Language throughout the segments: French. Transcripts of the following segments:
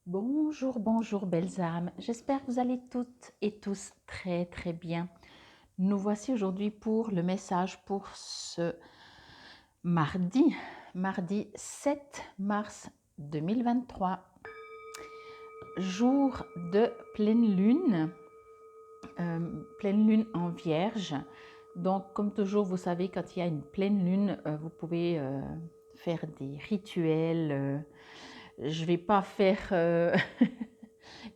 Bonjour, bonjour belles âmes. J'espère que vous allez toutes et tous très très bien. Nous voici aujourd'hui pour le message pour ce mardi 7 mars 2023, jour de pleine lune en Vierge. Donc comme toujours, vous savez, quand il y a une pleine lune, vous pouvez faire des rituels. Je ne vais pas faire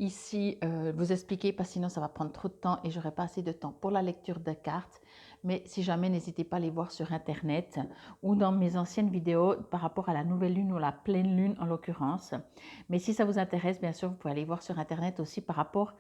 ici vous expliquer parce que sinon ça va prendre trop de temps et j'aurai pas assez de temps pour la lecture de cartes. Mais si jamais, n'hésitez pas à les voir sur internet ou dans mes anciennes vidéos par rapport à la nouvelle lune ou la pleine lune en l'occurrence. Mais si ça vous intéresse, bien sûr, vous pouvez aller voir sur internet aussi par rapport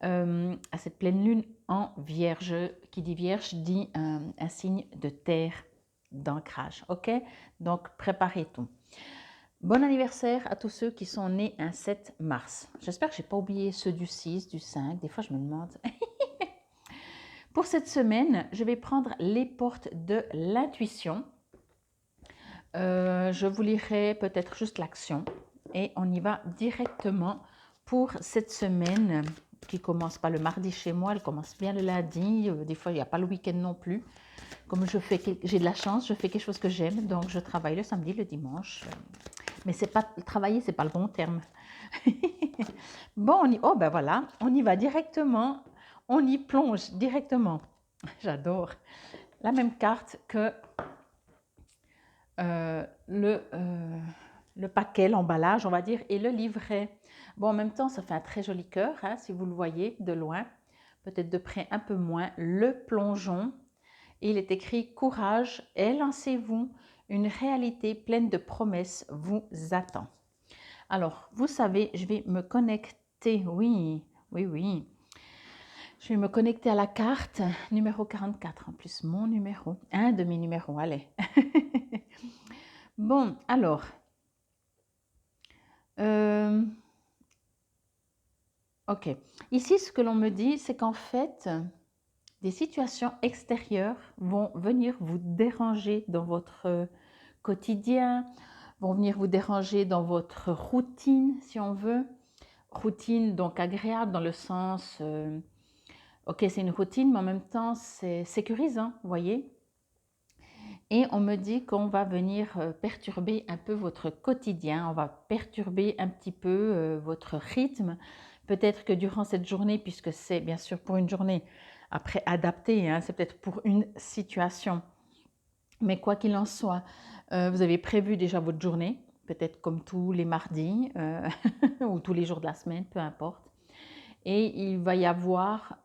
à cette pleine lune en Vierge. Qui dit Vierge dit un signe de terre, d'ancrage. Ok, donc préparez tout. Bon anniversaire à tous ceux qui sont nés un 7 mars. J'espère que je n'ai pas oublié ceux du 6, du 5. Des fois, je me demande. Pour cette semaine, je vais prendre les portes de l'intuition. Je vous lirai peut-être juste l'action et on y va directement pour cette semaine qui commence pas le mardi chez moi, elle commence bien le lundi. Des fois, il n'y a pas le week-end non plus. Comme j'ai de la chance, je fais quelque chose que j'aime, donc je travaille le samedi, le dimanche. Mais c'est pas travailler, c'est pas le bon terme. Bon, oh ben voilà, on y va directement, on y plonge directement. J'adore. La même carte que euh, le, euh, le paquet, l'emballage, on va dire, et le livret. Bon, en même temps, ça fait un très joli cœur, hein, si vous le voyez de loin, peut-être de près un peu moins. Le plongeon, et il est écrit « Courage et lancez-vous, une réalité pleine de promesses vous attend ». Alors, vous savez, je vais me connecter, oui, oui, oui. Je vais me connecter à la carte numéro 44, en plus mon numéro, un de mes numéros, allez. Bon, alors, euh, ok. Ici, ce que l'on me dit, c'est qu'en fait, des situations extérieures vont venir vous déranger dans votre quotidien, vont venir vous déranger dans votre routine, si on veut. Routine donc agréable dans le sens, ok, c'est une routine, mais en même temps, c'est sécurisant, vous voyez. Et on me dit qu'on va venir perturber un peu votre quotidien, on va perturber un petit peu votre rythme. Peut-être que durant cette journée, puisque c'est bien sûr pour une journée, après adapté, hein, c'est peut-être pour une situation. Mais quoi qu'il en soit, vous avez prévu déjà votre journée, peut-être comme tous les mardis ou tous les jours de la semaine, peu importe. Et il va y avoir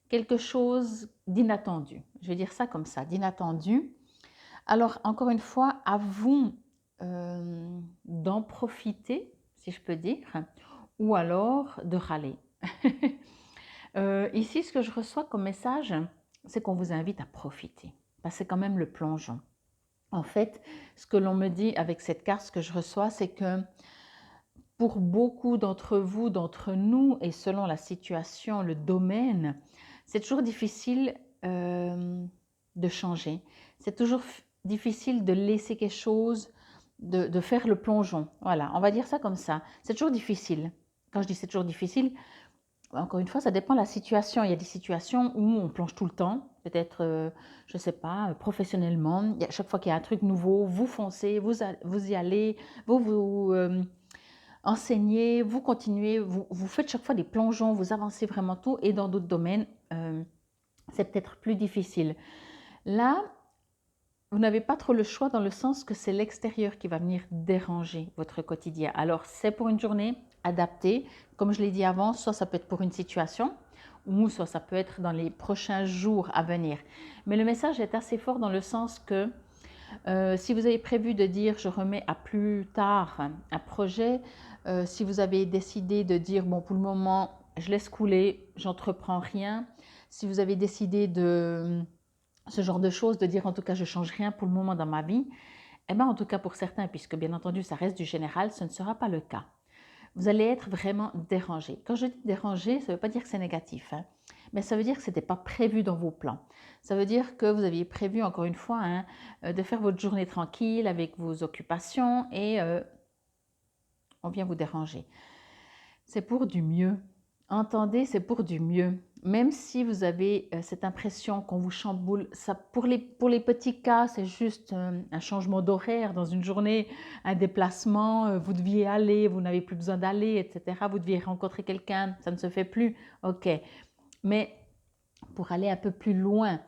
quelque chose d'inattendu. Je vais dire ça comme ça, d'inattendu. Alors, encore une fois, à vous d'en profiter, si je peux dire, ou alors de râler. Ici, ce que je reçois comme message, c'est qu'on vous invite à profiter. Parce que c'est quand même le plongeon. En fait, ce que l'on me dit avec cette carte, ce que je reçois, c'est que pour beaucoup d'entre vous, d'entre nous, et selon la situation, le domaine, c'est toujours difficile de changer. C'est toujours difficile de laisser quelque chose, de faire le plongeon. Voilà, on va dire ça comme ça. C'est toujours difficile. Quand je dis c'est toujours difficile, encore une fois, ça dépend de la situation. Il y a des situations où on plonge tout le temps, peut-être, je ne sais pas, professionnellement. À chaque fois qu'il y a un truc nouveau, vous foncez, vous y allez, vous enseignez, vous continuez, vous faites chaque fois des plongeons, vous avancez vraiment tout. Et dans d'autres domaines, c'est peut-être plus difficile. Là, vous n'avez pas trop le choix dans le sens que c'est l'extérieur qui va venir déranger votre quotidien. Alors, c'est pour une journée adaptée. Comme je l'ai dit avant, soit ça peut être pour une situation, ou soit ça peut être dans les prochains jours à venir. Mais le message est assez fort dans le sens que si vous avez prévu de dire je remets à plus tard un projet, si vous avez décidé de dire bon pour le moment je laisse couler, j'entreprends rien, si vous avez décidé de ce genre de choses, de dire en tout cas je change rien pour le moment dans ma vie, eh bien en tout cas pour certains, puisque bien entendu ça reste du général, ce ne sera pas le cas. Vous allez être vraiment dérangé. Quand je dis dérangé, ça ne veut pas dire que c'est négatif, hein, mais ça veut dire que ce n'était pas prévu dans vos plans. Ça veut dire que vous aviez prévu, encore une fois, hein, de faire votre journée tranquille avec vos occupations et on vient vous déranger. C'est pour du mieux. Entendez, c'est pour du mieux. Même si vous avez cette impression qu'on vous chamboule, ça, pour les petits cas, c'est juste un changement d'horaire dans une journée, un déplacement, vous deviez aller, vous n'avez plus besoin d'aller, etc. Vous deviez rencontrer quelqu'un, ça ne se fait plus. Ok, mais pour aller un peu plus loin,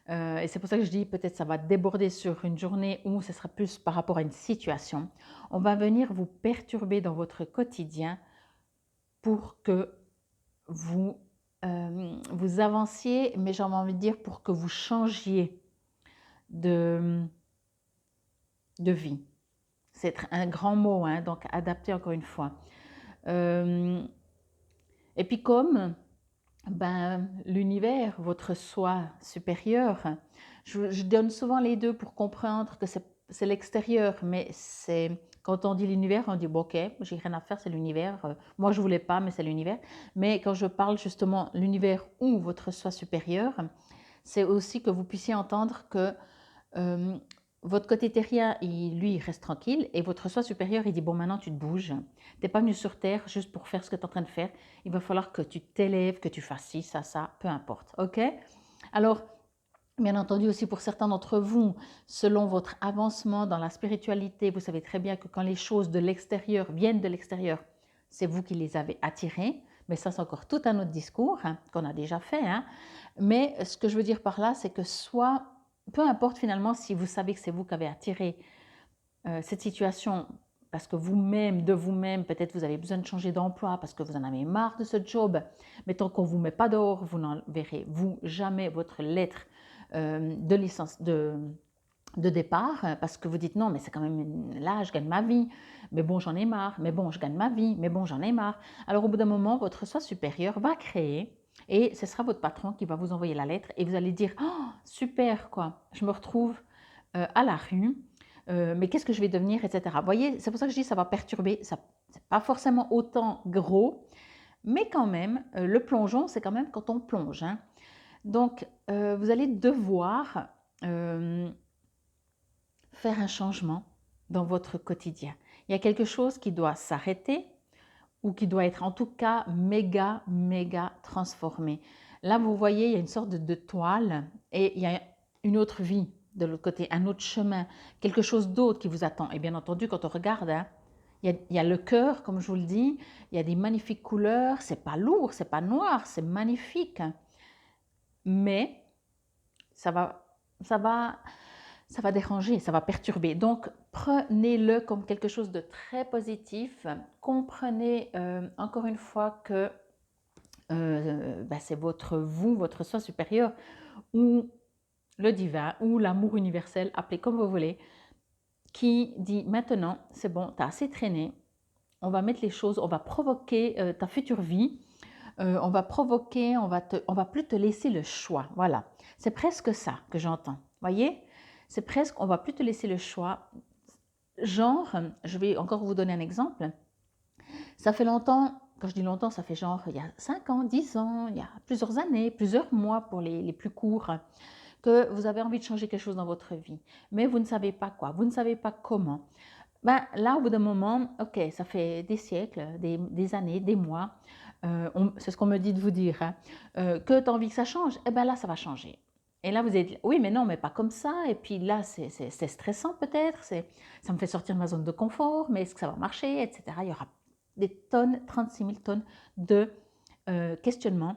et c'est pour ça que je dis peut-être ça va déborder sur une journée où ce sera plus par rapport à une situation, on va venir vous perturber dans votre quotidien pour que vous avanciez, mais j'ai envie de dire pour que vous changiez de vie. C'est un grand mot, hein, donc adapté encore une fois. Et puis comme l'univers, votre soi supérieur, je donne souvent les deux pour comprendre que c'est l'extérieur, mais c'est quand on dit l'univers, on dit bon, ok, j'ai rien à faire, c'est l'univers. Moi, je voulais pas, mais c'est l'univers. Mais quand je parle justement l'univers ou votre soi supérieur, c'est aussi que vous puissiez entendre que votre côté terrien, lui, il reste tranquille et votre soi supérieur, il dit bon, maintenant tu te bouges. Tu n'es pas venu sur Terre juste pour faire ce que tu es en train de faire. Il va falloir que tu t'élèves, que tu fasses ci, ça, peu importe. Ok? Alors, bien entendu aussi pour certains d'entre vous, selon votre avancement dans la spiritualité, vous savez très bien que quand les choses de l'extérieur viennent de l'extérieur, c'est vous qui les avez attirées. Mais ça, c'est encore tout un autre discours hein, qu'on a déjà fait. Hein. Mais ce que je veux dire par là, c'est que soit, peu importe finalement si vous savez que c'est vous qui avez attiré cette situation parce que vous-même, de vous-même, peut-être vous avez besoin de changer d'emploi parce que vous en avez marre de ce job, mais tant qu'on ne vous met pas dehors, vous n'enverrez vous jamais votre lettre de licence de départ parce que vous dites non mais c'est quand même là je gagne ma vie, mais bon j'en ai marre, mais bon je gagne ma vie, mais bon j'en ai marre. Alors au bout d'un moment votre soi supérieur va créer et ce sera votre patron qui va vous envoyer la lettre et vous allez dire oh, super quoi, je me retrouve à la rue, mais qu'est-ce que je vais devenir, etc. Vous voyez, c'est pour ça que je dis ça va perturber, ça c'est pas forcément autant gros, mais quand même le plongeon c'est quand même quand on plonge. Hein. Donc vous allez devoir faire un changement dans votre quotidien. Il y a quelque chose qui doit s'arrêter ou qui doit être en tout cas méga transformé. Là, vous voyez, il y a une sorte de toile et il y a une autre vie de l'autre côté, un autre chemin, quelque chose d'autre qui vous attend. Et bien entendu, quand on regarde, hein, il y a le cœur, comme je vous le dis, il y a des magnifiques couleurs, c'est pas lourd, c'est pas noir, c'est magnifique. Mais ça va déranger, ça va perturber. Donc, prenez-le comme quelque chose de très positif. Comprenez encore une fois que c'est votre soi supérieur ou le divin ou l'amour universel, appelez comme vous voulez, qui dit maintenant, c'est bon, tu as assez traîné, on va mettre les choses, on va provoquer ta future vie, on va provoquer, on va plus te laisser le choix. Voilà, c'est presque ça que j'entends. Voyez, c'est presque, on va plus te laisser le choix. Genre, je vais encore vous donner un exemple. Ça fait longtemps, quand je dis longtemps, ça fait genre il y a 5 ans, 10 ans, il y a plusieurs années, plusieurs mois pour les plus courts, que vous avez envie de changer quelque chose dans votre vie, mais vous ne savez pas quoi, vous ne savez pas comment. Là, au bout d'un moment, ok, ça fait des siècles, des années, des mois, c'est ce qu'on me dit de vous dire, hein, que tu as envie que ça change, et bien là, ça va changer. Et là, vous êtes, oui, mais non, mais pas comme ça. Et puis là, c'est stressant peut-être, ça me fait sortir de ma zone de confort, mais est-ce que ça va marcher, etc. Il y aura des tonnes, 36 000 tonnes de questionnements,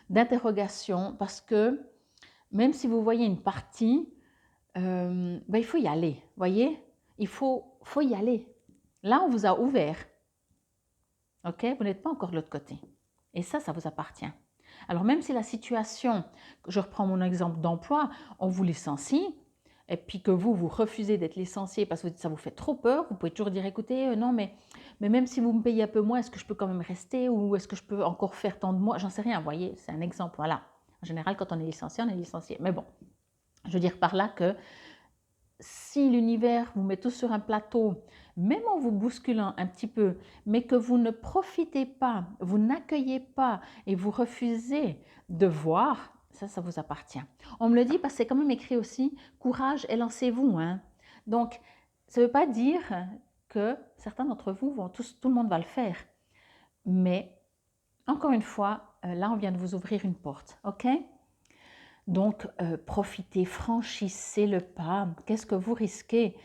d'interrogations, parce que même si vous voyez une partie, il faut y aller, voyez. Il faut y aller. Là, on vous a ouvert. Ok, vous n'êtes pas encore de l'autre côté. Et ça vous appartient. Alors même si la situation, je reprends mon exemple d'emploi, on vous licencie, et puis que vous refusez d'être licencié parce que ça vous fait trop peur, vous pouvez toujours dire, écoutez, non, mais même si vous me payez un peu moins, est-ce que je peux quand même rester ou est-ce que je peux encore faire tant de mois? J'en sais rien, vous voyez, c'est un exemple, voilà. En général, quand on est licencié, on est licencié. Mais bon, je veux dire par là que si l'univers vous met tout sur un plateau, même en vous bousculant un petit peu, mais que vous ne profitez pas, vous n'accueillez pas et vous refusez de voir, ça vous appartient. On me le dit parce que c'est quand même écrit aussi, courage et lancez-vous. Hein. Donc, ça ne veut pas dire que certains d'entre vous vont tout le monde va le faire. Mais encore une fois, là, on vient de vous ouvrir une porte, ok? Donc, profitez, franchissez le pas. Qu'est-ce que vous risquez?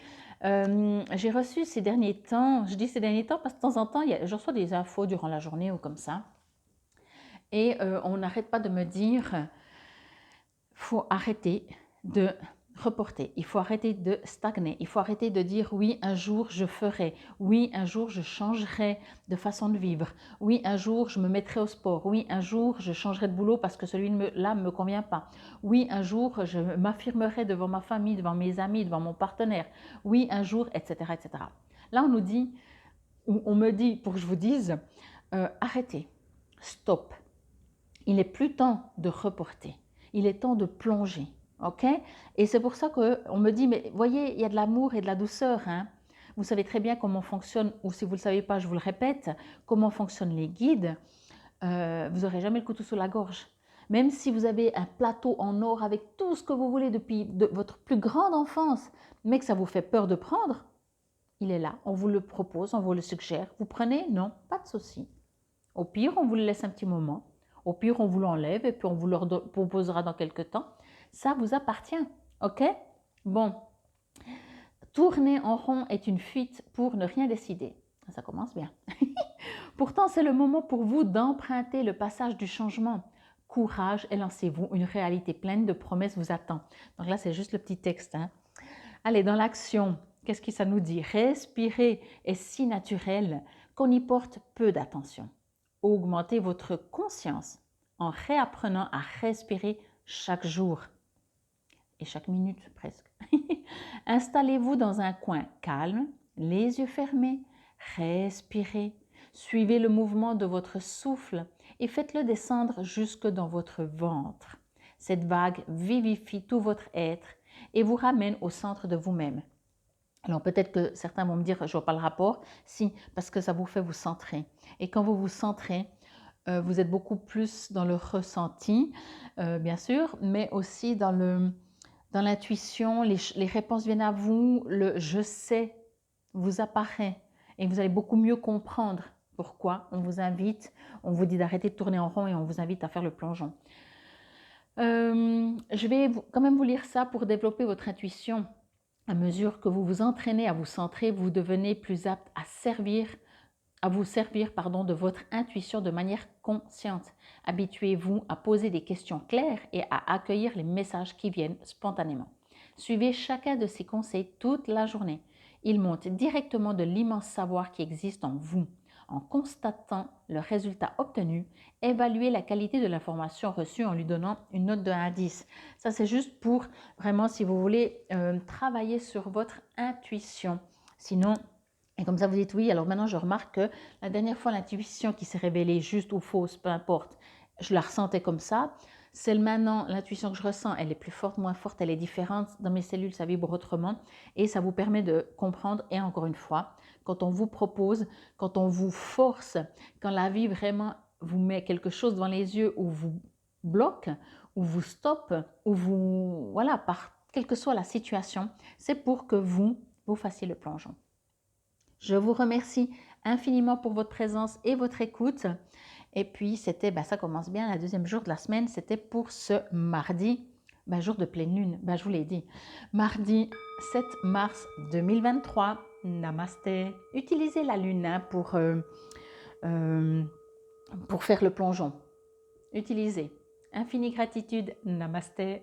J'ai reçu ces derniers temps, je dis ces derniers temps parce que de temps en temps, je reçois des infos durant la journée ou comme ça. Et on n'arrête pas de me dire, faut arrêter de reporter, il faut arrêter de stagner, il faut arrêter de dire oui, un jour je ferai, oui, un jour je changerai de façon de vivre, oui, un jour je me mettrai au sport, oui, un jour je changerai de boulot parce que celui-là ne me convient pas, oui, un jour je m'affirmerai devant ma famille, devant mes amis, devant mon partenaire, oui, un jour, etc. etc. Là, on nous dit, on me dit pour que je vous dise, arrêtez, stop, il n'est plus temps de reporter, il est temps de plonger. Ok? Et c'est pour ça qu'on me dit, mais voyez, il y a de l'amour et de la douceur. Hein? Vous savez très bien comment fonctionne, ou si vous ne le savez pas, je vous le répète, comment fonctionnent les guides. Vous n'aurez jamais le couteau sous la gorge. Même si vous avez un plateau en or avec tout ce que vous voulez depuis votre plus grande enfance, mais que ça vous fait peur de prendre, il est là, on vous le propose, on vous le suggère. Vous prenez? Non, pas de souci. Au pire, on vous le laisse un petit moment. Au pire, on vous l'enlève et puis on vous le proposera dans quelques temps. Ça vous appartient, ok? Bon, tourner en rond est une fuite pour ne rien décider. Ça commence bien. Pourtant, c'est le moment pour vous d'emprunter le passage du changement. Courage et lancez-vous, une réalité pleine de promesses vous attend. Donc là, c'est juste le petit texte. Hein. Allez, dans l'action, qu'est-ce que ça nous dit? Respirer est si naturel qu'on y porte peu d'attention. Augmentez votre conscience en réapprenant à respirer chaque jour et chaque minute presque. Installez-vous dans un coin calme, les yeux fermés, respirez, suivez le mouvement de votre souffle et faites-le descendre jusque dans votre ventre. Cette vague vivifie tout votre être et vous ramène au centre de vous-même. Alors peut-être que certains vont me dire, je vois pas le rapport. Si, parce que ça vous fait vous centrer. Et quand vous vous centrez, vous êtes beaucoup plus dans le ressenti, bien sûr, mais aussi dans l'intuition, les réponses viennent à vous, le je sais vous apparaît et vous allez beaucoup mieux comprendre pourquoi on vous invite, on vous dit d'arrêter de tourner en rond et on vous invite à faire le plongeon. Je vais quand même vous lire ça pour développer votre intuition. À mesure que vous vous entraînez à vous centrer, vous devenez plus apte à vous servir de votre intuition de manière consciente. Habituez-vous à poser des questions claires et à accueillir les messages qui viennent spontanément. Suivez chacun de ces conseils toute la journée. Ils montent directement de l'immense savoir qui existe en vous. En constatant le résultat obtenu, évaluez la qualité de l'information reçue en lui donnant une note de 1 à 10. Ça, c'est juste pour vraiment, si vous voulez, travailler sur votre intuition. Sinon, et comme ça, vous dites oui, alors maintenant je remarque que la dernière fois, l'intuition qui s'est révélée juste ou fausse, peu importe, je la ressentais comme ça. Celle maintenant, l'intuition que je ressens, elle est plus forte, moins forte, elle est différente. Dans mes cellules, ça vibre autrement et ça vous permet de comprendre. Et encore une fois, quand on vous propose, quand on vous force, quand la vie vraiment vous met quelque chose devant les yeux ou vous bloque, ou vous stoppe, ou vous, voilà, par quelle que soit la situation, c'est pour que vous fassiez le plongeon. Je vous remercie infiniment pour votre présence et votre écoute. Et puis, c'était, ça commence bien, le deuxième jour de la semaine, c'était pour ce mardi, jour de pleine lune, je vous l'ai dit. Mardi 7 mars 2023, namasté. Utilisez la lune pour faire le plongeon. Utilisez. Infinie gratitude, namasté.